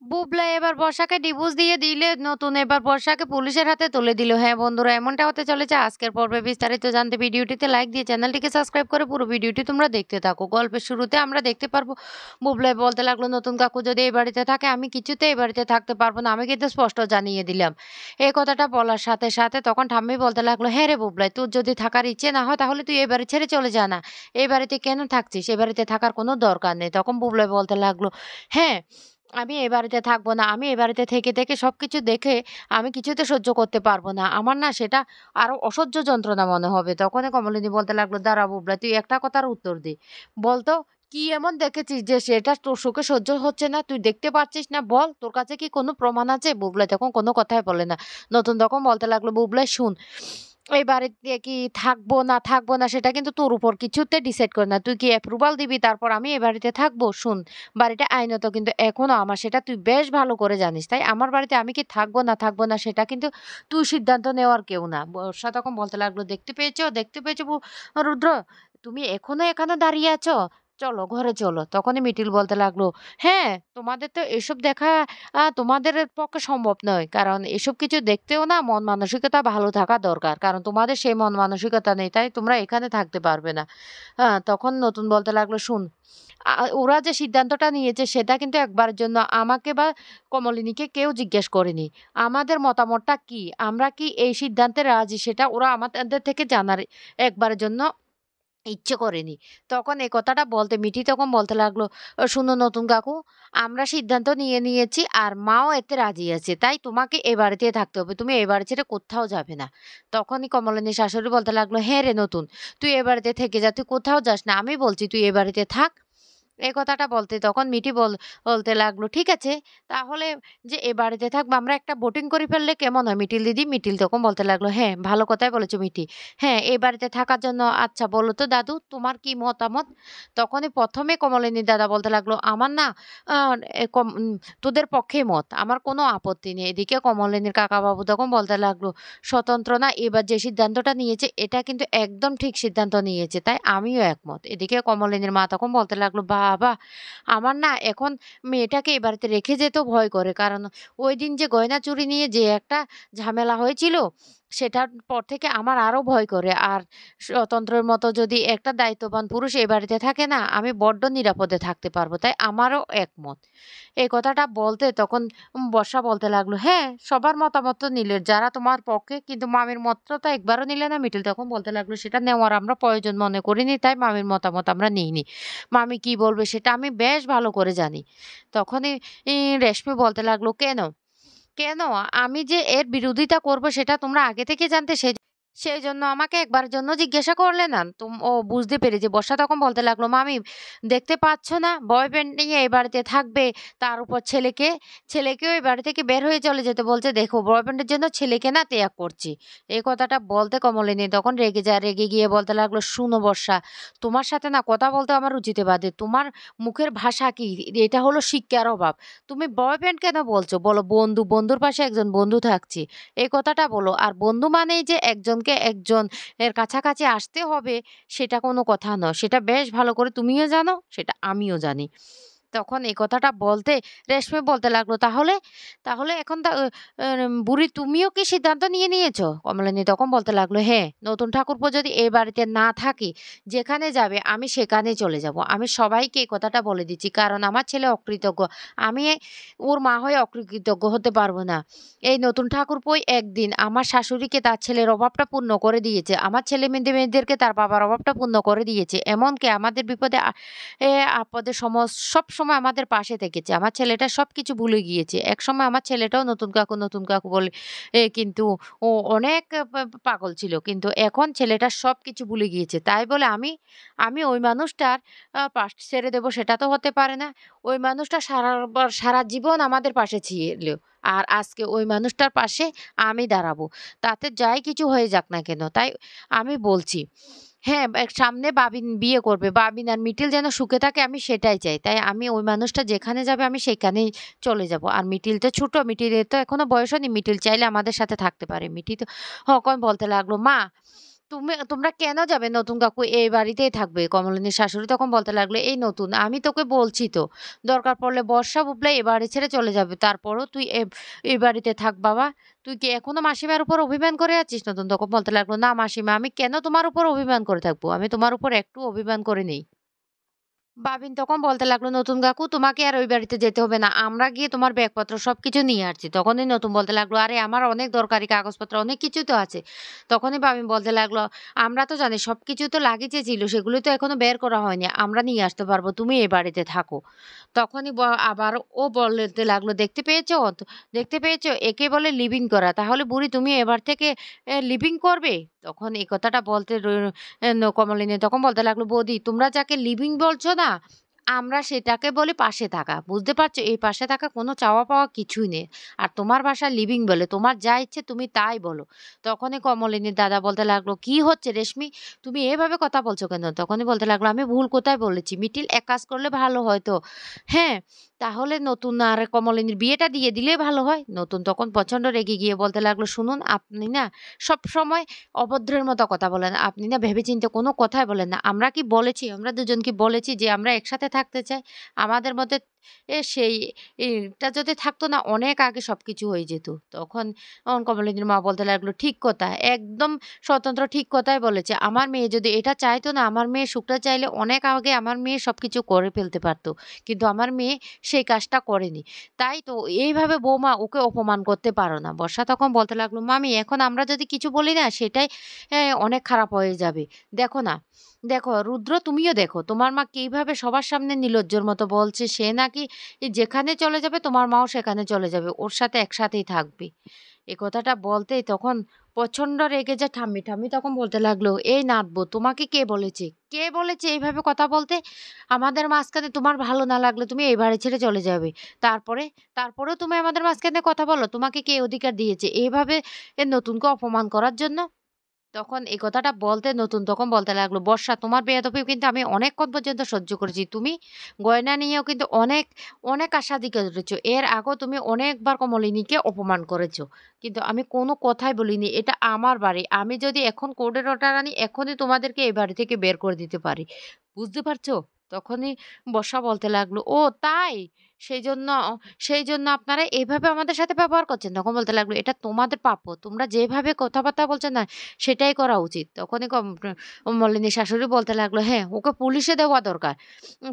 বুবলা এবার বর্ষাকে ডিভোর্স দিয়ে দিলে নতুন এবার বর্ষাকে পুলিশের হাতে তুলে দিল। হ্যাঁ বন্ধুরা, এমনটা হতে চলেছে আজকের পর্বে। বিস্তারিত জানতে ভিডিওটিতে লাইক দিয়ে চ্যানেলটিকে সাবস্ক্রাইব করে পুরো ভিডিওটি তোমরা দেখতে থাকো। গল্পের শুরুতে আমরা দেখতে পারবো বুবলাই বলতে লাগলো, নতুন কাকু যদি এই বাড়িতে থাকে আমি কিছুতেই এই বাড়িতে থাকতে পারবো না, আমি কিন্তু স্পষ্ট জানিয়ে দিলাম। এই কথাটা বলার সাথে সাথে তখন ঠাম্মি বলতে লাগলো, হ্যাঁ রে বুবলাই, তোর যদি থাকার ইচ্ছে না হয় তাহলে তুই এই বাড়ি ছেড়ে চলে যা না। এই বাড়িতে কেন থাকছিস? এই বাড়িতে থাকার কোনো দরকার নেই। তখন বুবলাই বলতে লাগলো, হ্যাঁ, আমি এ বাড়িতে থাকবো না। আমি এ বাড়িতে থেকে সবকিছু দেখে আমি কিছুতে সহ্য করতে পারবো না। আমার না সেটা আরো অসহ্য যন্ত্রণা মনে হবে। তখনই কমলিনী বলতে লাগলো, দাঁড়া বুবলা, তুই একটা কথার উত্তর দে। বল তো, কি এমন দেখেছিস যে সেটা তোর সুখে সহ্য হচ্ছে না? তুই দেখতে পারছিস না? বল, তোর কাছে কি কোনো প্রমাণ আছে? বুবলাই তখন কোনো কথাই বলে না। নতুন তখন বলতে লাগলো, বুবলাই শুন, এই বাড়িতে কি থাকবো না সেটা কিন্তু তোর উপর কিছুতে ডিসাইড করে না। তুই কি অ্যাপ্রুভাল দিবি তারপর আমি এ বাড়িতে থাকবো? শুন, বাড়িটা আইনত কিন্তু এখনো আমার, সেটা তুই বেশ ভালো করে জানিস। তাই আমার বাড়িতে আমি কি থাকবো না সেটা কিন্তু তুই সিদ্ধান্ত নেওয়ার কেউ না। বর্ষা তখন বলতে লাগলো, দেখতে পেয়েছো রুদ্র, তুমি এখনো এখানে দাঁড়িয়ে আছো? চলো ঘরে চলো। তখনই মিটিল বলতে লাগলো, হ্যাঁ, তোমাদের তো এসব দেখা তোমাদের পক্ষে সম্ভব নয়। কারণ এসব কিছু দেখতেও না মন মানসিকতা ভালো থাকা দরকার। কারণ তোমাদের সেই মন মানসিকতা নেই, তাই তোমরা এখানে থাকতে পারবে না। তখন নতুন বলতে লাগলো, শুন, ওরা যে সিদ্ধান্তটা নিয়েছে সেটা কিন্তু একবারের জন্য আমাকে বা কমলিনীকে কেউ জিজ্ঞেস করেনি। আমাদের মতামতটা কি? আমরা কি এই সিদ্ধান্তে রাজি সেটা ওরা আমাদের থেকে জানার একবারের জন্য ইচ্ছে করেনি। তখন এই কথাটা বলতে মিঠি তখন বলতে লাগলো, শুনো নতুন কাকু, আমরা সিদ্ধান্ত নিয়ে নিয়েছি আর মাও এতে রাজি আছে। তাই তোমাকে এ বাড়িতেই থাকতে হবে। তুমি এ বাড়ি ছেড়ে কোথাও যাবে না। তখনই কমলিনীর শাশুড়ি বলতে লাগলো, হ্যাঁ রে নতুন, তুই এ বাড়িতে থেকে যা। তুই কোথাও যাস না। আমি বলছি তুই এ বাড়িতে থাক। এই কথাটা বলতে তখন মিঠি বলতে লাগলো, ঠিক আছে, তাহলে যে এ বাড়িতে থাকবো আমরা একটা ভোটিং করে ফেললে কেমন হয় মিঠিল দিদি? মিঠিল তখন বলতে লাগলো, হ্যাঁ, ভালো কথাই বলেছো মিঠি। হ্যাঁ, এই বাড়িতে থাকার জন্য আচ্ছা বলো তো দাদু, তোমার কি মতামত? তখনই ১ম এ কমলিনীর দাদা বলতে লাগলো, আমার না আ এ কম তোদের পক্ষেই মত। আমার কোনো আপত্তি নেই। এদিকে কমলিনীর কাকাবাবু তখন বলতে লাগলো, স্বতন্ত্র না এবার যে সিদ্ধান্তটা নিয়েছে এটা কিন্তু একদম ঠিক সিদ্ধান্ত নিয়েছে। তাই আমিও একমত। এদিকে কমলিনীর মা তখন বলতে লাগলো, বাবা! আমার না এখন মেয়েটাকে এ বাড়িতে রেখে যেতেও ভয় করে। কারণ ওইদিন যে গয়না চুরি নিয়ে যে একটা ঝামেলা হয়েছিল, সেটার পর থেকে আমার আরো ভয় করে। আর স্বতন্ত্রের মতো যদি একটা দায়িত্ববান পুরুষ এই বাড়িতে থাকে না, আমি বড্ড নিরাপদে থাকতে পারবো। তাই আমারও একমত। এই কথাটা বলতে তখন বর্ষা বলতে লাগলো, হ্যাঁ, সবার মতামত তো নিলে, যারা তোমার পক্ষে, কিন্তু মামির মতটা তো একবারও নিলে না। মিঠিল তখন বলতে লাগলো, সেটা নেওয়ার আমরা প্রয়োজন মনে করিনি, তাই মামির মতামত আমরা নিইনি। মামি কি বলবে সেটা আমি বেশ ভালো করে জানি। তখনই রেশমি বলতে লাগলো, কেন? আমি যে এর বিরোধিতা করব সেটা তোমরা আগে থেকে জানতে, সেইজন্য আমাকে একবারের জন্য জিজ্ঞাসা করলে না? ও বুঝতে পেরেছি। বর্ষা তখন বলতে লাগলো, মামি দেখতে পাচ্ছ না বয়ফ্রেন্ড নিয়ে এই বাড়িতে থাকবে, তার উপর ছেলেকেও এই বাড়ি থেকে বের হয়ে চলে যেতে বলছে। দেখো বয়ফ্রেন্ডের জন্য ছেলেকে না ত্যাগ করছি। এই কথাটা বলতে কমলিনী তখন রেগে যায়। রেগে গিয়ে বলতে লাগলো, শুনো বর্ষা, তোমার সাথে না কথা বলতে আমার রুচিতে বাধে। তোমার মুখের ভাষা কি? এটা হলো শিক্ষার অভাব। তুমি বয়ফ্রেন্ড কেন বলছো? বলো বন্ধু, বন্ধুর পাশে একজন বন্ধু থাকছি। এই কথাটা বলো। আর বন্ধু মানেই যে একজনকে একজন এর কাছাকাছি আসতে হবে সেটা কোনো কথা নয়। সেটা বেশ ভালো করে তুমিও জানো, সেটা আমিও জানি। তখন এই কথাটা বলতে রেশমি বলতে লাগলো, তাহলে এখন বুড়ি তুমিও কি সিদ্ধান্ত নিয়ে নিয়েছো? কমলিনী তখন বলতে লাগলো, হ্যাঁ, নতুন ঠাকুরপো যদি এই বাড়িতে না থাকি, যেখানে যাবে আমি সেখানেই চলে যাব। আমি সবাইকে এই কথাটা বলে দিচ্ছি। কারণ আমার ছেলে অকৃতজ্ঞ। আমি ওর মা হয়ে অকৃতজ্ঞ হতে পারবো না। এই নতুন ঠাকুরপোই একদিন আমার শাশুড়িকে তার ছেলের অভাবটা পূর্ণ করে দিয়েছে। আমার ছেলে মেয়েদেরকে তার বাবার অভাবটা পূর্ণ করে দিয়েছে। এমনকি আমাদের বিপদে আপদে সবসময় আমাদের পাশে থেকেছে। আমার ছেলেটা সবকিছু ভুলে গিয়েছে। একসময় আমার ছেলেটাও নতুন কাকু বলে কিন্তু ও অনেক পাগল ছিল। কিন্তু এখন ছেলেটা সবকিছু ভুলে গিয়েছে। তাই বলে আমি ওই মানুষটার পাশ ছেড়ে দেব সেটা তো হতে পারে না। ওই মানুষটা সারা জীবন আমাদের পাশে ছিল। আর আজকে ওই মানুষটার পাশে আমি দাঁড়াবো। তাতে যাই কিছু হয়ে যাক না কেন। তাই আমি বলছি, হ্যাঁ, সামনে বাবিন বিয়ে করবে। বাবিন আর মিটিল যেন সুখে থাকে আমি সেটাই চাই। তাই আমি ওই মানুষটা যেখানে যাবে আমি সেখানেই চলে যাব। আর মিটিল তো ছোট, মিটিলের তো এখনো বয়স হয়নি। মিটিল চাইলে আমাদের সাথে থাকতে পারে। মিটি তো তখন বলতে লাগলো, মা তোমরা কেন যাবে? নতুন কাকু এই বাড়িতেই থাকবে। কমলিনীর শাশুড়ি তখন বলতে লাগলো, "এই নতুন, আমি তোকে বলছি তো, দরকার পড়লে বর্ষা, বুবলাই এ বাড়ি ছেড়ে চলে যাবে। তারপরও তুই এই বাড়িতে থাক বাবা। তুই কি এখনো মাসিমার উপর অভিমান করে আছিস?" নতুন তখন বলতে লাগলো, "না মাসিমা, আমি কেন তোমার উপর অভিমান করে থাকবো? আমি তোমার উপর একটু অভিমান করে নেই।" বাবিন তখন বলতে লাগলো, "নতুন কাকু, তোমাকে আর ওই বাড়িতে যেতে হবে না। আমরা গিয়ে তোমার ব্যাগপত্র সবকিছু নিয়ে আসছি।" তখনই নতুন বলতে লাগলো, "আরে আমার অনেক দরকারি কাগজপত্র অনেক কিছু তো আছে।" তখনই বাবিন বলতে লাগলো, "আমরা তো জানি সবকিছু তো লাগেজে ছিল, সেগুলো তো এখনো বের করা হয়নি। আমরা নিয়ে আসতে পারবো। তুমি এ বাড়িতে থাকো।" তখনই আবার ও বলতে লাগলো, "দেখতে পেয়েছো? দেখতে পেয়েছো? একে বলে লিভিং করা। তাহলে বুড়ি তুমি এবার থেকে লিভিং করবে?" তখন এই কথাটা বলতে কমলিনী তখন বলতে লাগলো, "বৌদি, তোমরা যাকে লিভিং বলছো না, আমরা সেটাকে বলি পাশে থাকা। বুঝতে পারছো? এই পাশে থাকা কোনো চাওয়া পাওয়া কিছুই নেই। আর তোমার ভাষায় লিভিং বলে। তোমার যা ইচ্ছে তুমি তাই বলো।" তখনই কমলিনীর দাদা বলতে লাগলো, "কি হচ্ছে রেশমি? তুমি এভাবে কথা বলছো কেন?" তখনই বলতে লাগলো, "আমি ভুল কোথায় বলেছি? মিটিল এক কাজ করলে ভালো হয় তো। হ্যাঁ, তাহলে নতুন আর কমলিনীর বিয়েটা দিয়ে দিলেই ভালো হয়।" নতুন তখন প্রচন্ড রেগে গিয়ে বলতে লাগলো, "শুনুন, আপনি না সবসময় অভদ্রের মতো কথা বলেন। আপনি না ভেবেচিন্তে কোনো কথাই বলেন না। আমরা কি বলেছি? আমরা দুজন কি বলেছি যে আমরা একসাথে থাকতে চাই? আমাদের মধ্যে সেই এটা যদি থাকতো না, অনেক আগে সবকিছু হয়ে যেত।" তখন কমলিনীর মা বলতে লাগলো, "ঠিক কথা। একদম স্বতন্ত্র ঠিক কথাই বলেছে। আমার মেয়ে যদি এটা চাইতো না, আমার মেয়ে সুখটা চাইলে অনেক আগে আমার মেয়ে সবকিছু করে ফেলতে পারত। কিন্তু আমার মেয়ে সেই কাজটা করেনি। তাই তো এইভাবে বৌমা ওকে অপমান করতে পারো না।" বর্ষা তখন বলতে লাগলো, "মামি, এখন আমরা যদি কিছু বলি না, সেটাই অনেক খারাপ হয়ে যাবে। দেখো না, দেখো রুদ্র, তুমিও দেখো তোমার মা কিভাবে সবার সামনে নির্লজ্জর মতো বলছে সে নাকি যেখানে চলে যাবে তোমার মাও সেখানে চলে যাবে। ওর সাথে একসাথেই থাকবে।" এ কথাটা বলতেই তখন প্রচন্ড রেগে যায় ঠাম্মি। ঠাম্মি তখন বলতে লাগলো, "এই নাতবো, তোমাকে কে বলেছে? কে বলেছে এইভাবে কথা বলতে? আমাদের মাঝখানে তোমার ভালো না লাগলে তুমি এই বাড়ি ছেড়ে চলে যাবে। তারপরে তারপরেও তুমি আমাদের মাঝখানে কথা বলো? তোমাকে কে অধিকার দিয়েছে এইভাবে নতুনকে অপমান করার জন্য?" তখন এই কথাটা বলতে নতুন তখন বলতে লাগলো, "বর্ষা, তোমার বেয়াদবি কিন্তু আমি অনেকক্ষণ পর্যন্ত সহ্য করেছি। তুমি গয়না নিয়েও কিন্তু অনেক, অনেক আশাদি করেছো। এর আগেও তুমি অনেকবার কমলিনীকে অপমান করেছো। কিন্তু আমি কোনো কথাই বলিনি। এটা আমার বাড়ি। আমি যদি এখন কোর্টের অর্ডার আনি, এখনই তোমাদেরকে এই বাড়ি থেকে বের করে দিতে পারি। বুঝতে পারছো?" তখনই বর্ষা বলতে লাগলো, "ও তাই? সেইজন্য সেইজন্য আপনারা এভাবে আমাদের সাথে ব্যবহার করছেন?" তখন বলতে লাগলো, "এটা তোমাদের প্রাপ্য। তোমরা যেভাবে কথাবার্তা বলছো না, সেটাই করা উচিত।" তখনই মলিনীর শাশুড়ি বলতে লাগলো, "হ্যাঁ, ওকে পুলিশে দেওয়া দরকার।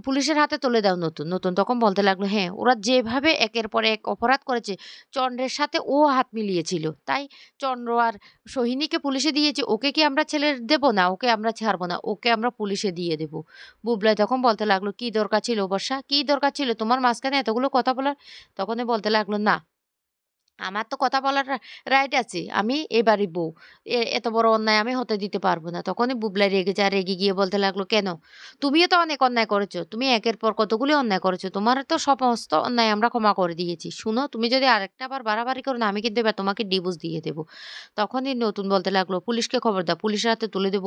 পুলিশের হাতে তুলে দাও নতুন।" নতুন তখন বলতে লাগলো, "হ্যাঁ, ওরা যেভাবে একের পর এক অপরাধ করেছে, চন্দ্রের সাথে ও হাত মিলিয়েছিল। তাই চন্দ্র আর সোহিনীকে পুলিশে দিয়েছে। ওকে কি আমরা ছেড়ে দেব না? ওকে আমরা ছাড়বো না। ওকে আমরা পুলিশে দিয়ে দেব।" বুবলাই তখন বলতে লাগলো, "কি দরকার ছিল বর্ষা? কি দরকার ছিল তোমার মাঝখানে এতগুলো কথা বলার?" তখনই বলতে লাগলো, "না, আমার তো কথা বলার রাইট আছে। আমি এ বাড়ির বউ। এত বড় অন্যায় আমি হতে দিতে পারব না।" তখনই বুবলাই রেগে যায়। রেগে গিয়ে বলতে লাগলো, "কেন? তুমিও তো অনেক অন্যায় করেছ। তুমি একের পর কতগুলি অন্যায় করেছ। তোমার তো সমস্ত অন্যায় আমরা ক্ষমা করে দিয়েছি। শুনো, তুমি যদি আরেকটা বার বাড়াবাড়ি করো না, আমি কিন্তু এবার তোমাকে ডিভোর্স দিয়ে দেব।" তখনই নতুন বলতে লাগলো, "পুলিশকে খবর দাও। পুলিশের হাতে তুলে দেব